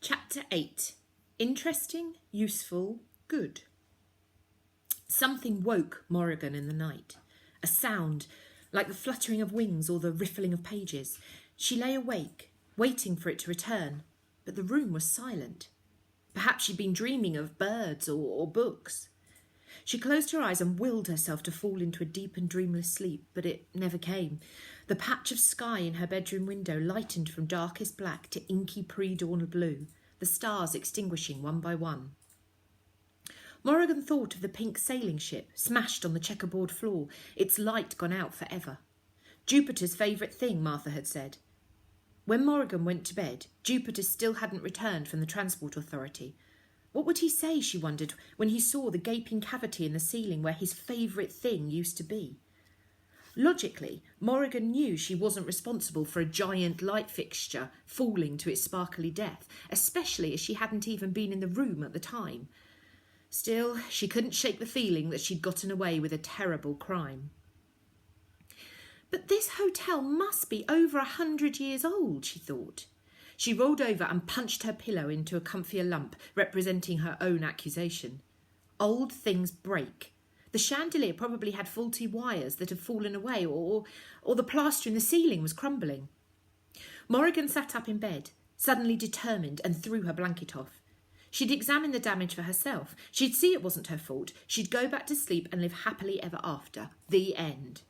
Chapter 8. Interesting, useful, good. Something woke Morrigan in the night. A sound, like the fluttering of wings or the riffling of pages. She lay awake, waiting for it to return, but the room was silent. Perhaps she'd been dreaming of birds or books. She closed her eyes and willed herself to fall into a deep and dreamless sleep, but it never came. The patch of sky in her bedroom window lightened from darkest black to inky pre-dawn blue, the stars extinguishing one by one. Morrigan thought of the pink sailing ship, smashed on the checkerboard floor, its light gone out forever. Jupiter's favourite thing, Martha had said. When Morrigan went to bed, Jupiter still hadn't returned from the Transport Authority. What would he say, she wondered, when he saw the gaping cavity in the ceiling where his favourite thing used to be? Logically, Morrigan knew she wasn't responsible for a giant light fixture falling to its sparkly death, especially as she hadn't even been in the room at the time. Still, she couldn't shake the feeling that she'd gotten away with a terrible crime. But this hotel must be over 100 years old, she thought. She rolled over and punched her pillow into a comfier lump, representing her own accusation. Old things break. The chandelier probably had faulty wires that had fallen away, or the plaster in the ceiling was crumbling. Morrigan sat up in bed, suddenly determined, and threw her blanket off. She'd examine the damage for herself. She'd see it wasn't her fault. She'd go back to sleep and live happily ever after. The end.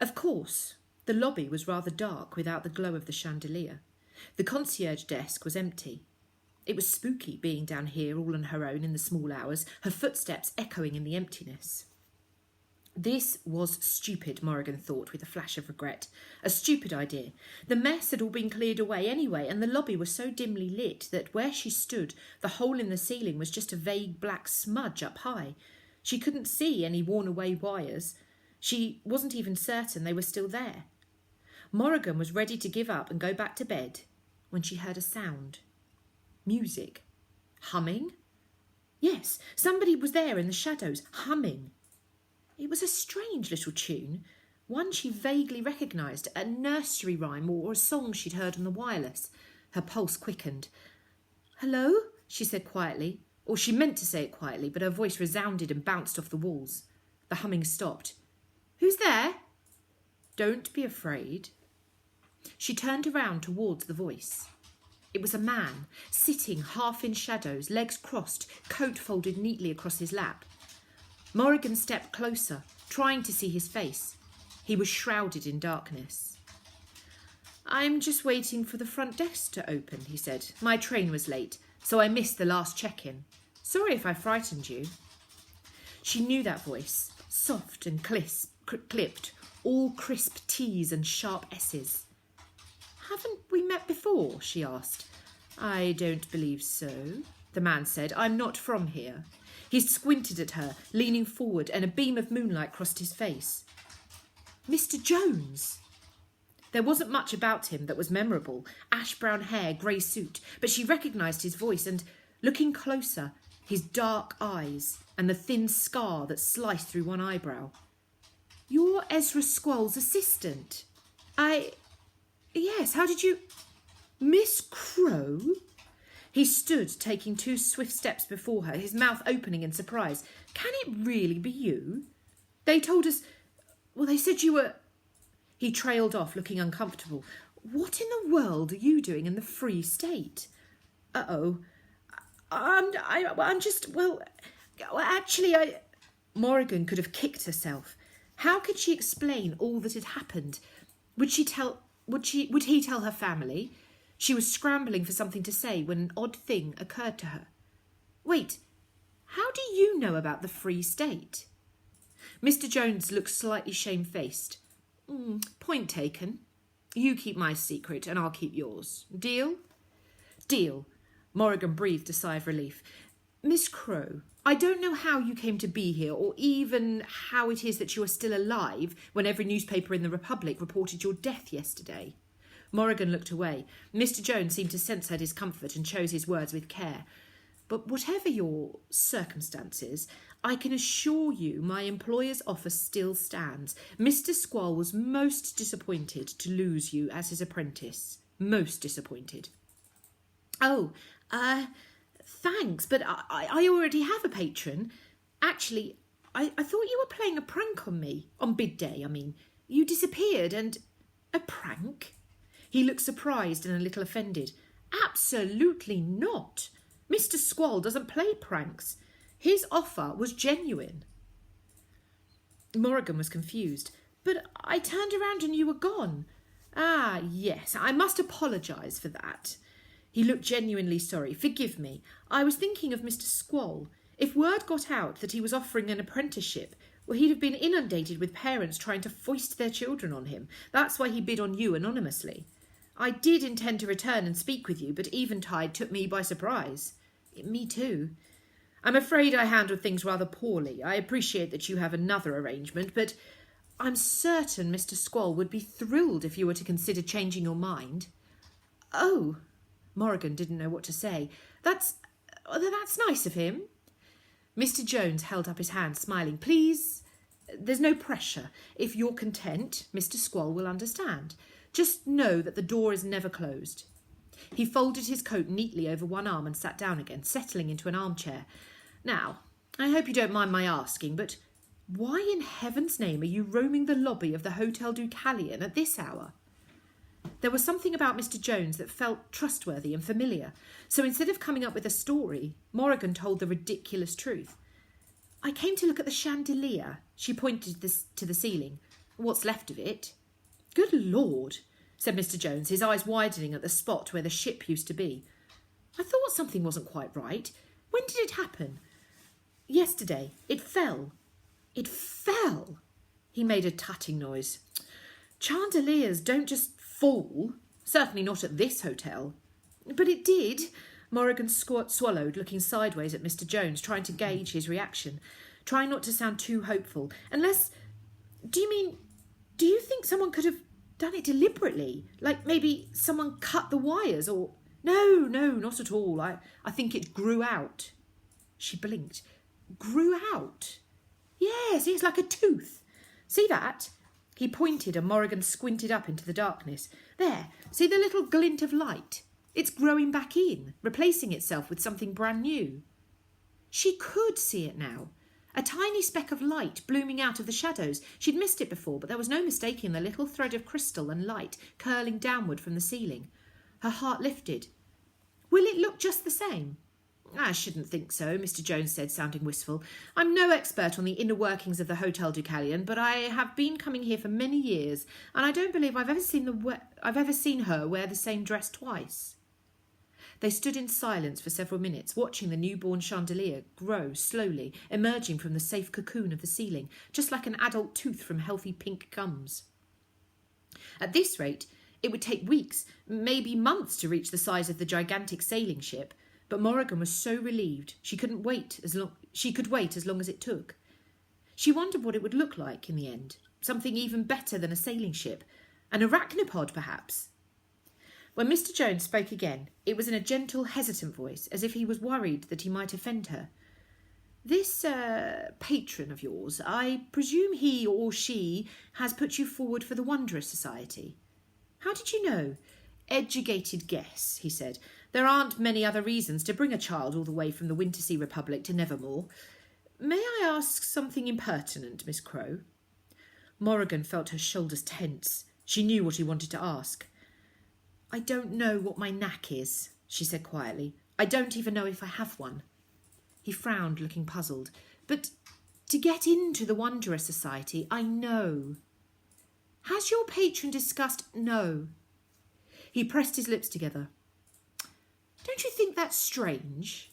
Of course, the lobby was rather dark without the glow of the chandelier. The concierge desk was empty. It was spooky being down here all on her own in the small hours, her footsteps echoing in the emptiness. This was stupid, Morrigan thought with a flash of regret. A stupid idea. The mess had all been cleared away anyway, and the lobby was so dimly lit that where she stood, the hole in the ceiling was just a vague black smudge up high. She couldn't see any worn-away wires. She wasn't even certain they were still there. Morrigan was ready to give up and go back to bed when she heard a sound. Music. Humming? Yes, somebody was there in the shadows, humming. It was a strange little tune, one she vaguely recognised, a nursery rhyme or a song she'd heard on the wireless. Her pulse quickened. "Hello?" she said quietly, or she meant to say it quietly, but her voice resounded and bounced off the walls. The humming stopped. "Who's there?" "Don't be afraid." She turned around towards the voice. It was a man, sitting half in shadows, legs crossed, coat folded neatly across his lap. Morrigan stepped closer, trying to see his face. He was shrouded in darkness. "I'm just waiting for the front desk to open," he said. "My train was late, so I missed the last check-in. Sorry if I frightened you." She knew that voice, soft and clipped, all crisp T's and sharp S's. "Haven't we met before?" she asked. "I don't believe so," the man said. "I'm not from here." He squinted at her, leaning forward, and a beam of moonlight crossed his face. "Mr. Jones!" There wasn't much about him that was memorable. Ash-brown hair, grey suit. But she recognised his voice and, looking closer, his dark eyes and the thin scar that sliced through one eyebrow. "You're Ezra Squall's assistant." Yes, how did you... Miss Crowe?" He stood, taking 2 swift steps before her, his mouth opening in surprise. "Can it really be you? They told us... Well, they said you were..." He trailed off, looking uncomfortable. "What in the world are you doing in the Free State?" "Uh-oh. I'm just... Actually, I... Morrigan could have kicked herself. How could she explain all that had happened? Would he tell her family? She was scrambling for something to say when an odd thing occurred to her. "Wait, how do you know about the Free State?" Mr. Jones looked slightly shamefaced. Point taken. You keep my secret and I'll keep yours. Deal?" "Deal." Morrigan breathed a sigh of relief. "Miss Crowe, I don't know how you came to be here, or even how it is that you are still alive when every newspaper in the Republic reported your death yesterday." Morrigan looked away. Mr. Jones seemed to sense her discomfort and chose his words with care. "But whatever your circumstances, I can assure you my employer's offer still stands. Mr. Squall was most disappointed to lose you as his apprentice. Most disappointed." Oh, thanks, but I already have a patron. Actually, I thought you were playing a prank on me. On bid day, I mean. You disappeared and... A prank? He looked surprised and a little offended. Absolutely not. Mr. Squall doesn't play pranks. His offer was genuine. Morrigan was confused. But I turned around and you were gone. Ah, yes, I must apologise for that. He looked genuinely sorry. Forgive me. I was thinking of Mr. Squall. If word got out that he was offering an apprenticeship, well, he'd have been inundated with parents trying to foist their children on him. That's why he bid on you anonymously. I did intend to return and speak with you, but Eventide took me by surprise. Me too. I'm afraid I handled things rather poorly. I appreciate that you have another arrangement, but I'm certain Mr. Squall would be thrilled if you were to consider changing your mind. Oh, Morrigan didn't know what to say. That's nice of him. Mr. Jones held up his hand, smiling. Please, there's no pressure. If you're content, Mr. Squall will understand. Just know that the door is never closed. He folded his coat neatly over one arm and sat down again, settling into an armchair. Now, I hope you don't mind my asking, but why in heaven's name are you roaming the lobby of the Hotel Deucalion at this hour? There was something about Mr. Jones that felt trustworthy and familiar, so instead of coming up with a story, Morrigan told the ridiculous truth. I came to look at the chandelier. She pointed to the ceiling. What's left of it? Good Lord, said Mr. Jones, his eyes widening at the spot where the ship used to be. I thought something wasn't quite right. When did it happen? Yesterday. It fell. It fell. He made a tutting noise. Chandeliers don't just fall. Certainly not at this hotel. But it did. Morrigan swallowed, looking sideways at Mr. Jones, trying to gauge his reaction, trying not to sound too hopeful. Do you think someone could have done it deliberately? Like maybe someone cut the wires or... No, not at all. I think it grew out. She blinked. Grew out? Yes, it's like a tooth. See that? He pointed and Morrigan squinted up into the darkness. There, see the little glint of light? It's growing back in, replacing itself with something brand new. She could see it now. A tiny speck of light blooming out of the shadows. She'd missed it before, but there was no mistaking the little thread of crystal and light curling downward from the ceiling. Her heart lifted. Will it look just the same? I shouldn't think so, Mr. Jones said, sounding wistful. I'm no expert on the inner workings of the Hotel Deucalion, but I have been coming here for many years, and I don't believe I've ever seen her wear the same dress twice. They stood in silence for several minutes, watching the newborn chandelier grow slowly, emerging from the safe cocoon of the ceiling, just like an adult tooth from healthy pink gums. At this rate, it would take weeks, maybe months, to reach the size of the gigantic sailing ship, but Morrigan was so relieved she could wait as long as it took. She wondered what it would look like in the end, something even better than a sailing ship, an arachnopod perhaps. When Mr. Jones spoke again, it was in a gentle, hesitant voice, as if he was worried that he might offend her. This patron of yours, I presume he or she has put you forward for the Wanderer Society. How did you know? Educated guess, he said. There aren't many other reasons to bring a child all the way from the Wintersea Republic to Nevermoor. May I ask something impertinent, Miss Crowe? Morrigan felt her shoulders tense. She knew what he wanted to ask. I don't know what my knack is, she said quietly. I don't even know if I have one. He frowned, looking puzzled. But to get into the Wanderer Society, I know. Has your patron discussed... No. He pressed his lips together. Don't you think that's strange?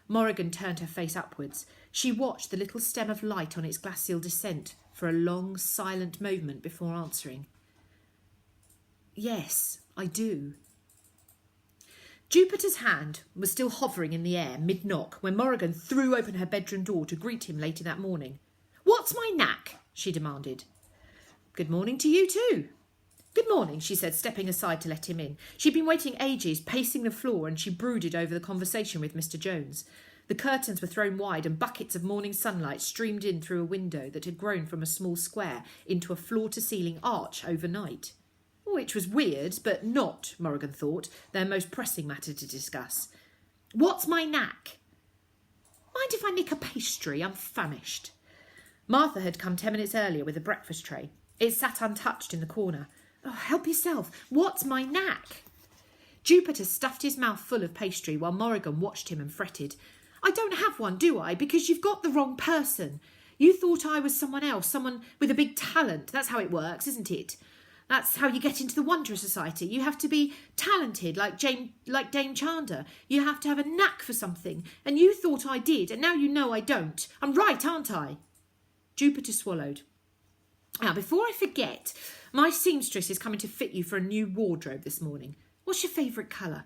Morrigan turned her face upwards. She watched the little stem of light on its glacial descent for a long, silent moment before answering. Yes, I do. Jupiter's hand was still hovering in the air mid-knock when Morrigan threw open her bedroom door to greet him later that morning. What's my knack? She demanded. Good morning to you too. Good morning, she said, stepping aside to let him in. She'd been waiting ages, pacing the floor, and she brooded over the conversation with Mr. Jones. The curtains were thrown wide and buckets of morning sunlight streamed in through a window that had grown from a small square into a floor-to-ceiling arch overnight. which was weird, but not, Morrigan thought, their most pressing matter to discuss. What's my knack? Mind if I nick a pastry? I'm famished. Martha had come 10 minutes earlier with a breakfast tray. It sat untouched in the corner. Oh, help yourself. What's my knack? Jupiter stuffed his mouth full of pastry while Morrigan watched him and fretted. I don't have one, do I? Because you've got the wrong person. You thought I was someone else, someone with a big talent. That's how it works, isn't it? That's how you get into the Wanderer Society. You have to be talented like Dame Chanda. You have to have a knack for something. And you thought I did, and now you know I don't. I'm right, aren't I? Jupiter swallowed. Now, before I forget, my seamstress is coming to fit you for a new wardrobe this morning. What's your favourite colour?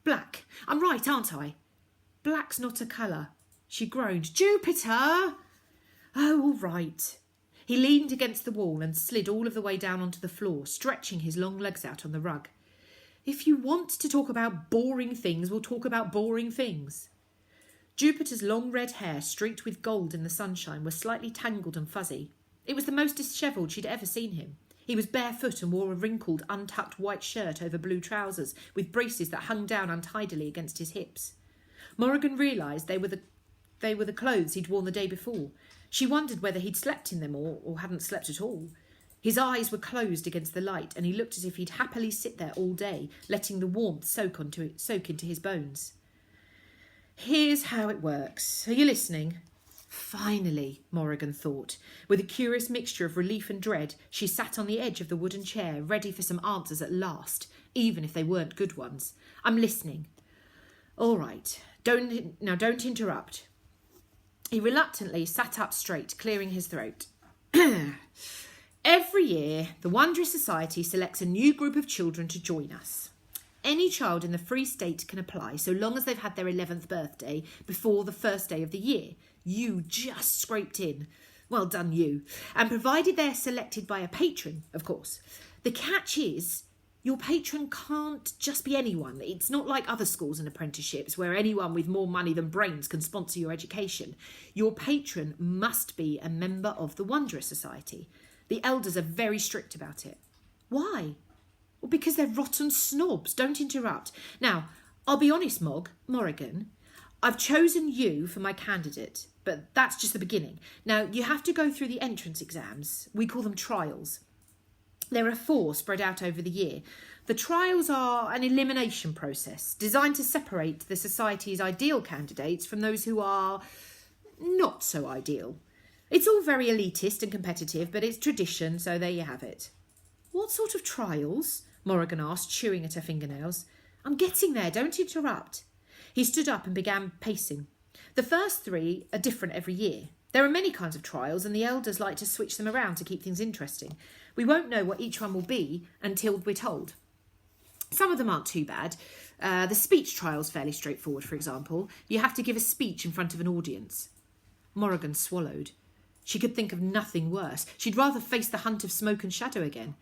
Black. I'm right, aren't I? Black's not a colour. She groaned. Jupiter! Oh, all right. He leaned against the wall and slid all of the way down onto the floor, stretching his long legs out on the rug. If you want to talk about boring things, we'll talk about boring things. Jupiter's long red hair, streaked with gold in the sunshine, was slightly tangled and fuzzy. It was the most dishevelled she'd ever seen him. He was barefoot and wore a wrinkled, untucked white shirt over blue trousers, with braces that hung down untidily against his hips. Morrigan realised they were the clothes he'd worn the day before. She wondered whether he'd slept in them or hadn't slept at all. His eyes were closed against the light, and he looked as if he'd happily sit there all day, letting the warmth soak into his bones. Here's how it works. Are you listening? Finally, Morrigan thought. With a curious mixture of relief and dread, she sat on the edge of the wooden chair, ready for some answers at last, even if they weren't good ones. I'm listening. All right. Don't interrupt. He reluctantly sat up straight, clearing his throat. Every year, the Wanderer Society selects a new group of children to join us. Any child in the Free State can apply, so long as they've had their 11th birthday before the first day of the year. You just scraped in. Well done, you. And provided they're selected by a patron, of course. The catch is, your patron can't just be anyone. It's not like other schools and apprenticeships where anyone with more money than brains can sponsor your education. Your patron must be a member of the Wanderer Society. The elders are very strict about it. Why? Well, because they're rotten snobs. Don't interrupt. Now, I'll be honest, Morrigan. I've chosen you for my candidate, but that's just the beginning. Now, you have to go through the entrance exams. We call them trials. There are 4 spread out over the year. The trials are an elimination process designed to separate the society's ideal candidates from those who are not so ideal. It's all very elitist and competitive, but it's tradition, so there you have it. What sort of trials? Morrigan asked, chewing at her fingernails. I'm getting there, don't interrupt. He stood up and began pacing. The first 3 are different every year. There are many kinds of trials, and the elders like to switch them around to keep things interesting. We won't know what each one will be until we're told. Some of them aren't too bad. The speech trial's fairly straightforward, for example. You have to give a speech in front of an audience. Morrigan swallowed. She could think of nothing worse. She'd rather face the hunt of smoke and shadow again.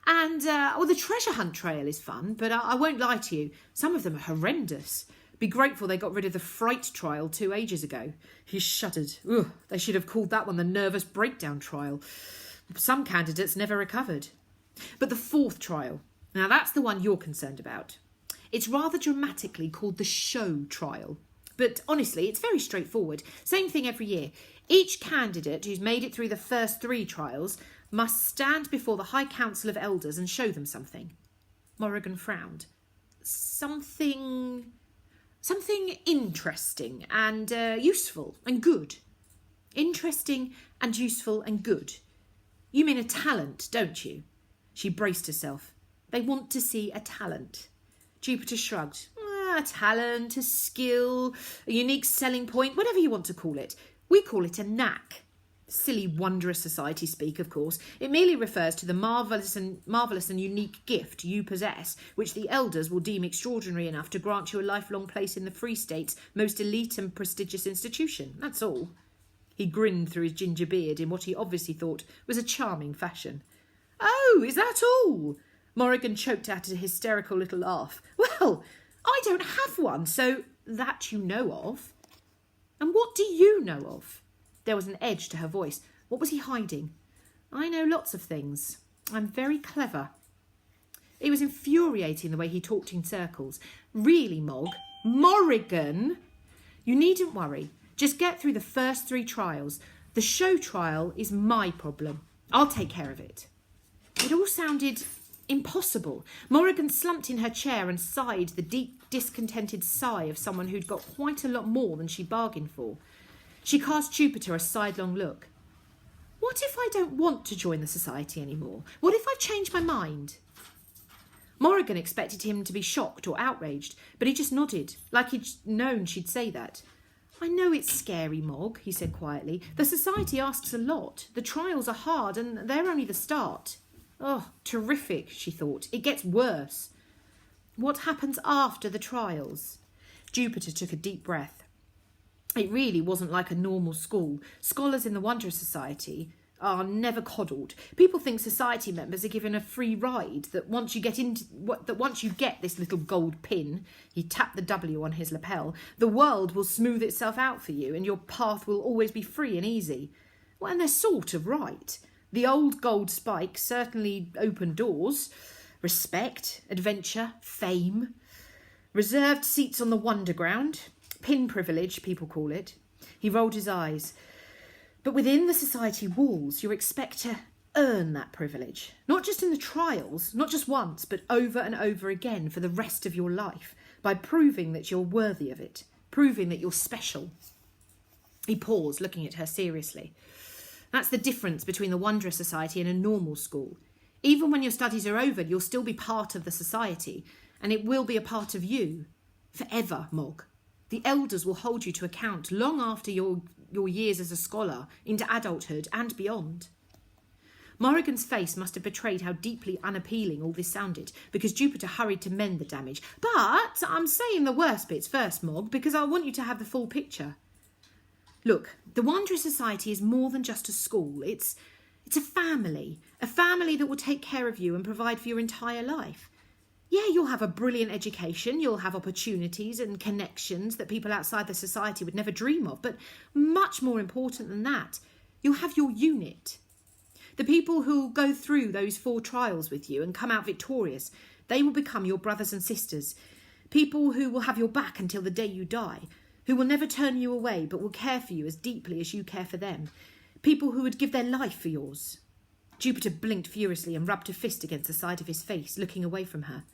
And, the treasure hunt trail is fun, but I won't lie to you. Some of them are horrendous. Be grateful they got rid of the fright trial 2 ages ago. He shuddered. Ugh, they should have called that one the nervous breakdown trial. Some candidates never recovered. But the 4th trial, now that's the one you're concerned about. It's rather dramatically called the show trial. But honestly, it's very straightforward. Same thing every year. Each candidate who's made it through the first 3 trials must stand before the High Council of Elders and show them something. Morrigan frowned. Something interesting and useful and good. Interesting and useful and good. You mean a talent, don't you? She braced herself. They want to see a talent. Jupiter shrugged. A talent, a skill, a unique selling point, whatever you want to call it. We call it a knack. Silly Wanderer Society speak, of course. It merely refers to the marvellous and unique gift you possess, which the elders will deem extraordinary enough to grant you a lifelong place in the Free State's most elite and prestigious institution. That's all. He grinned through his ginger beard in what he obviously thought was a charming fashion. Oh, is that all? Morrigan choked out a hysterical little laugh. Well, I don't have one, so that you know of. And what do you know of? There was an edge to her voice. What was he hiding? I know lots of things. I'm very clever. It was infuriating the way he talked in circles. Really, Morrigan, you needn't worry. Just get through the first 3 trials. The show trial is my problem. I'll take care of it. It all sounded impossible. Morrigan slumped in her chair and sighed the deep, discontented sigh of someone who'd got quite a lot more than she bargained for. She cast Jupiter a sidelong look. What if I don't want to join the society anymore? What if I've changed my mind? Morrigan expected him to be shocked or outraged, but he just nodded, like he'd known she'd say that. I know it's scary, Mog, he said quietly. The society asks a lot. The trials are hard and they're only the start. Oh, terrific, she thought. It gets worse. What happens after the trials? Jupiter took a deep breath. It really wasn't like a normal school. Scholars in the Wanderer Society are never coddled. People think society members are given a free ride, that once you get this little gold pin, he tapped the W on his lapel, the world will smooth itself out for you and your path will always be free and easy. Well, and they're sort of right. The old gold spike certainly opened doors. Respect, adventure, fame. Reserved seats on the Wonderground. Pin privilege, people call it. He rolled his eyes. But within the society walls, you're expected to earn that privilege. Not just in the trials, not just once, but over and over again for the rest of your life, by proving that you're worthy of it, proving that you're special. He paused, looking at her seriously. That's the difference between the Wanderer Society and a normal school. Even when your studies are over, you'll still be part of the society, and it will be a part of you. Forever, Mog. The elders will hold you to account long after your years as a scholar, into adulthood and beyond. Morrigan's face must have betrayed how deeply unappealing all this sounded, because Jupiter hurried to mend the damage. But I'm saying the worst bits first, Mog, because I want you to have the full picture. Look, the Wanderer Society is more than just a school. It's a family that will take care of you and provide for your entire life. Yeah, you'll have a brilliant education, you'll have opportunities and connections that people outside the society would never dream of, but much more important than that, you'll have your unit. The people who'll go through those 4 trials with you and come out victorious, they will become your brothers and sisters. People who will have your back until the day you die, who will never turn you away but will care for you as deeply as you care for them. People who would give their life for yours. Jupiter blinked furiously and rubbed a fist against the side of his face, looking away from her.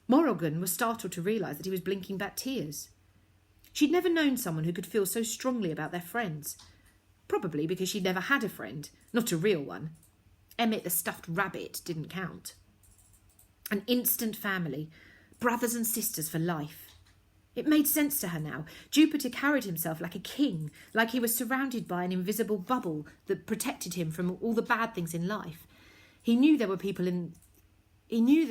Morrigan was startled to realise that he was blinking back tears. She'd never known someone who could feel so strongly about their friends. Probably because she'd never had a friend, not a real one. Emmett the stuffed rabbit didn't count. An instant family, brothers and sisters for life. It made sense to her now. Jupiter carried himself like a king, like he was surrounded by an invisible bubble that protected him from all the bad things in life. He knew that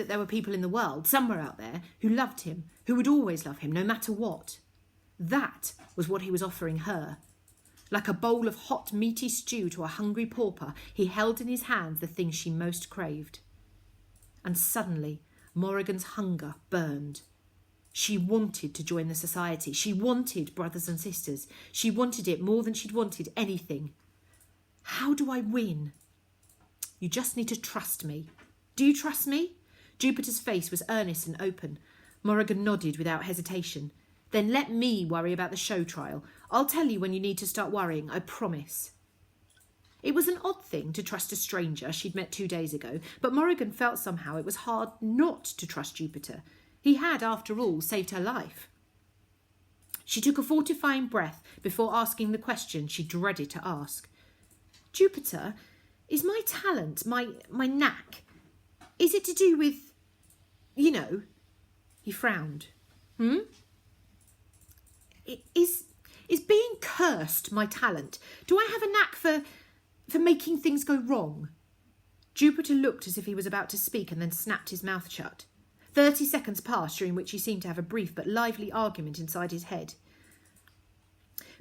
there were people in the world, somewhere out there, who loved him, who would always love him, no matter what. That was what he was offering her. Like a bowl of hot, meaty stew to a hungry pauper, he held in his hands the thing she most craved. And suddenly, Morrigan's hunger burned. She wanted to join the society. She wanted brothers and sisters. She wanted it more than she'd wanted anything. How do I win? You just need to trust me. Do you trust me? Jupiter's face was earnest and open. Morrigan nodded without hesitation. Then let me worry about the show trial. I'll tell you when you need to start worrying, I promise. It was an odd thing to trust a stranger she'd met 2 days ago, but Morrigan felt somehow it was hard not to trust Jupiter. He had, after all, saved her life. She took a fortifying breath before asking the question she dreaded to ask. Jupiter, is my talent, my knack, is it to do with, you know? He frowned. Is being cursed my talent? Do I have a knack for making things go wrong? Jupiter looked as if he was about to speak and then snapped his mouth shut. 30 seconds passed, during which he seemed to have a brief but lively argument inside his head.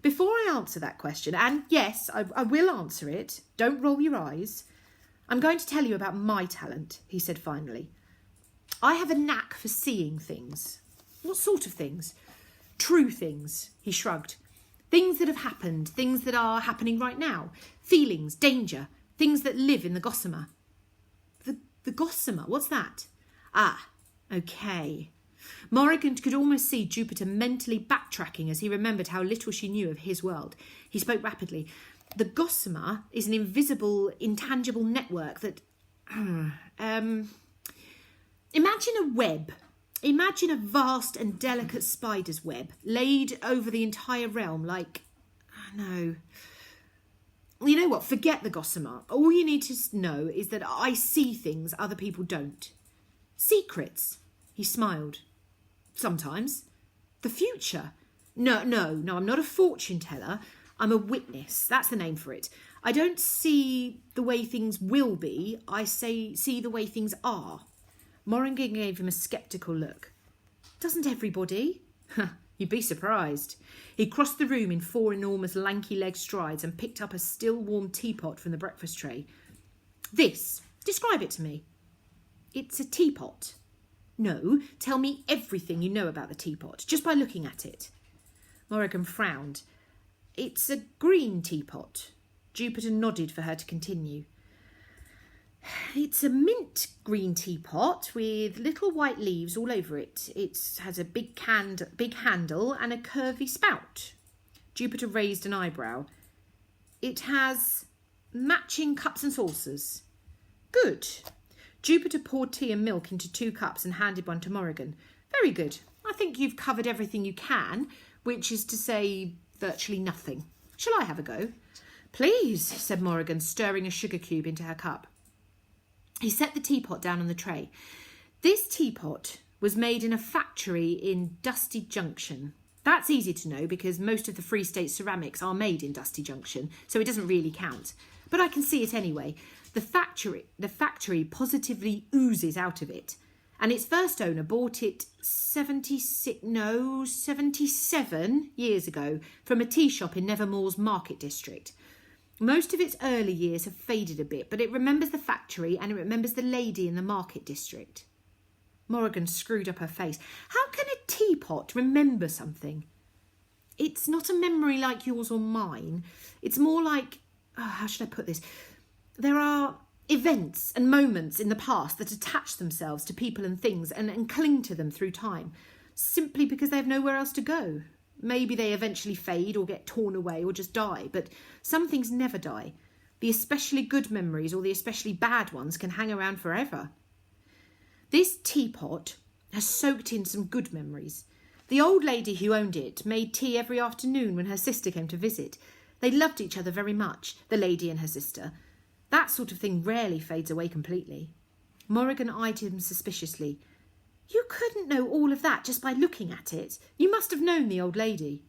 Before I answer that question, and yes, I will answer it, don't roll your eyes, I'm going to tell you about my talent, he said finally. I have a knack for seeing things. What sort of things? True things, he shrugged. Things that have happened, things that are happening right now. Feelings, danger, things that live in the gossamer. The gossamer, what's that? Ah, okay. Morrigan could almost see Jupiter mentally backtracking as he remembered how little she knew of his world. He spoke rapidly. The gossamer is an invisible, intangible network that... imagine a web. Imagine a vast and delicate spider's web laid over the entire realm like... No. You know what? Forget the gossamer. All you need to know is that I see things other people don't. Secrets. He smiled. Sometimes. The future. No, I'm not a fortune teller. I'm a witness. That's the name for it. I don't see the way things will be. I see the way things are. Morrigan gave him a sceptical look. Doesn't everybody? You'd be surprised. He crossed the room in 4 enormous lanky-legged strides and picked up a still-warm teapot from the breakfast tray. This. Describe it to me. It's a teapot. No, tell me everything you know about the teapot, just by looking at it. Morrigan frowned. It's a green teapot. Jupiter nodded for her to continue. It's a mint green teapot with little white leaves all over it. It has a big handle and a curvy spout. Jupiter raised an eyebrow. It has matching cups and saucers. Good. Jupiter poured tea and milk into 2 cups and handed one to Morrigan. Very good. I think you've covered everything you can, which is to say virtually nothing. Shall I have a go? Please, said Morrigan, stirring a sugar cube into her cup. He set the teapot down on the tray. This teapot was made in a factory in Dusty Junction. That's easy to know because most of the Free State ceramics are made in Dusty Junction, so it doesn't really count. But I can see it anyway. The factory positively oozes out of it. And its first owner bought it 77 years ago from a tea shop in Nevermoor's Market District. Most of its early years have faded a bit, but it remembers the factory and it remembers the lady in the Market District. Morrigan screwed up her face. How can a teapot remember something? It's not a memory like yours or mine. It's more like... how should I put this? There are events and moments in the past that attach themselves to people and things and cling to them through time, simply because they have nowhere else to go. Maybe they eventually fade or get torn away or just die, but some things never die. The especially good memories or the especially bad ones can hang around forever. This teapot has soaked in some good memories. The old lady who owned it made tea every afternoon when her sister came to visit. They loved each other very much, the lady and her sister. That sort of thing rarely fades away completely. Morrigan eyed him suspiciously. You couldn't know all of that just by looking at it. You must have known the old lady.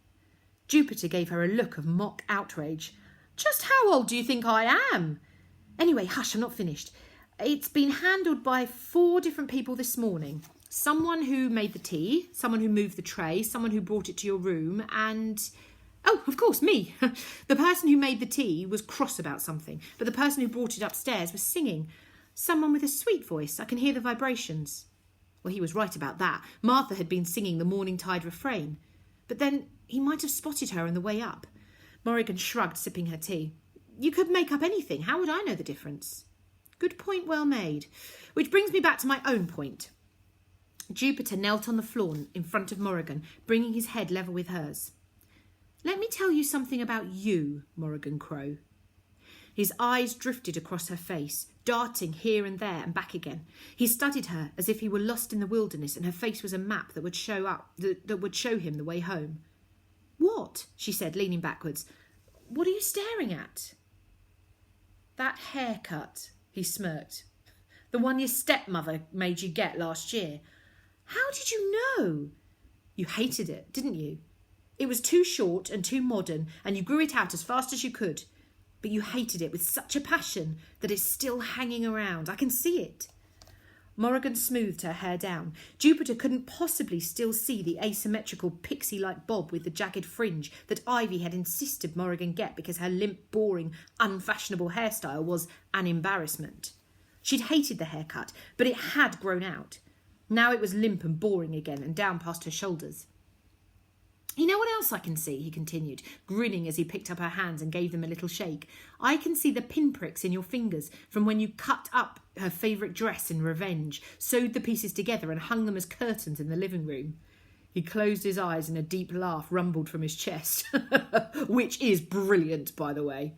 Jupiter gave her a look of mock outrage. Just how old do you think I am? Anyway, hush, I'm not finished. It's been handled by 4 different people this morning. Someone who made the tea, someone who moved the tray, someone who brought it to your room, and... Oh, of course, me. The person who made the tea was cross about something, but the person who brought it upstairs was singing. Someone with a sweet voice. I can hear the vibrations. Well, he was right about that. Martha had been singing the Morning Tide refrain. But then he might have spotted her on the way up. Morrigan shrugged, sipping her tea. You could make up anything. How would I know the difference? Good point, well made. Which brings me back to my own point. Jupiter knelt on the floor in front of Morrigan, bringing his head level with hers. Let me tell you something about you, Morrigan Crow. His eyes drifted across her face, darting here and there and back again. He studied her as if he were lost in the wilderness and her face was a map that would show him the way home. What? She said, leaning backwards. What are you staring at? That haircut, he smirked. The one your stepmother made you get last year. How did you know? You hated it, didn't you? It was too short and too modern, and you grew it out as fast as you could. But you hated it with such a passion that it's still hanging around. I can see it. Morrigan smoothed her hair down. Jupiter couldn't possibly still see the asymmetrical pixie-like bob with the jagged fringe that Ivy had insisted Morrigan get because her limp, boring, unfashionable hairstyle was an embarrassment. She'd hated the haircut, but it had grown out. Now it was limp and boring again and down past her shoulders. You know what else I can see, he continued, grinning as he picked up her hands and gave them a little shake. I can see the pinpricks in your fingers from when you cut up her favourite dress in revenge, sewed the pieces together and hung them as curtains in the living room. He closed his eyes and a deep laugh rumbled from his chest, which is brilliant, by the way.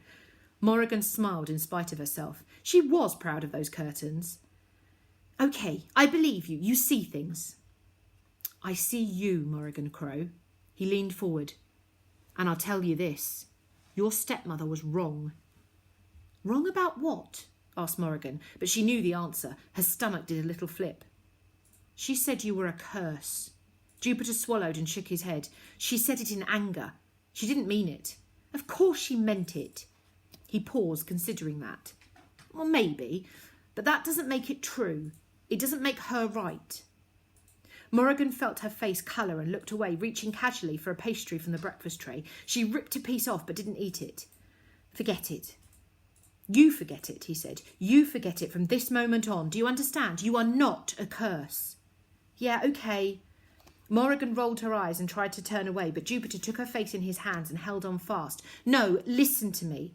Morrigan smiled in spite of herself. She was proud of those curtains. OK, I believe you. You see things. I see you, Morrigan Crow. He leaned forward. And I'll tell you this. Your stepmother was wrong. Wrong about what? Asked Morrigan, but she knew the answer. Her stomach did a little flip. She said you were a curse. Jupiter swallowed and shook his head. She said it in anger. She didn't mean it. Of course she meant it. He paused, considering that. Well, maybe, but that doesn't make it true. It doesn't make her right. Morrigan felt her face colour and looked away, reaching casually for a pastry from the breakfast tray. She ripped a piece off but didn't eat it. Forget it. You forget it, he said. You forget it from this moment on. Do you understand? You are not a curse. Yeah, OK. Morrigan rolled her eyes and tried to turn away, but Jupiter took her face in his hands and held on fast. No, listen to me.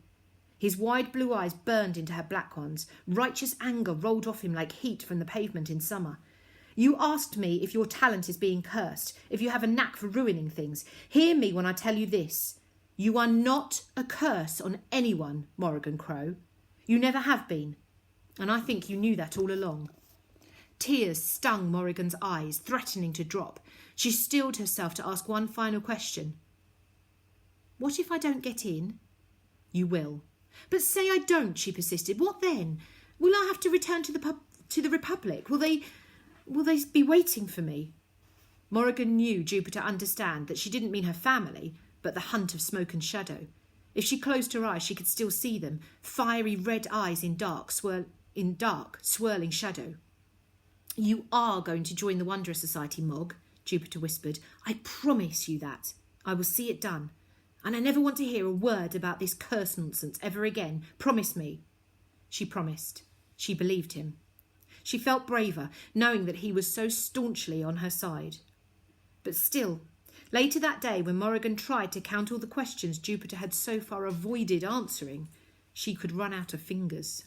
His wide blue eyes burned into her black ones. Righteous anger rolled off him like heat from the pavement in summer. You asked me if your talent is being cursed, if you have a knack for ruining things. Hear me when I tell you this. You are not a curse on anyone, Morrigan Crow. You never have been. And I think you knew that all along. Tears stung Morrigan's eyes, threatening to drop. She steeled herself to ask one final question. What if I don't get in? You will. But say I don't, she persisted. What then? Will I have to return to the Republic? Will they be waiting for me? Morrigan knew Jupiter understand that she didn't mean her family, but the hunt of smoke and shadow. If she closed her eyes, she could still see them, fiery red eyes in dark, swirling shadow. You are going to join the Wanderer Society, Mog, Jupiter whispered. I promise you that. I will see it done. And I never want to hear a word about this curse nonsense ever again. Promise me. She promised. She believed him. She felt braver, knowing that he was so staunchly on her side. But still, later that day, when Morrigan tried to count all the questions Jupiter had so far avoided answering, she could run out of fingers.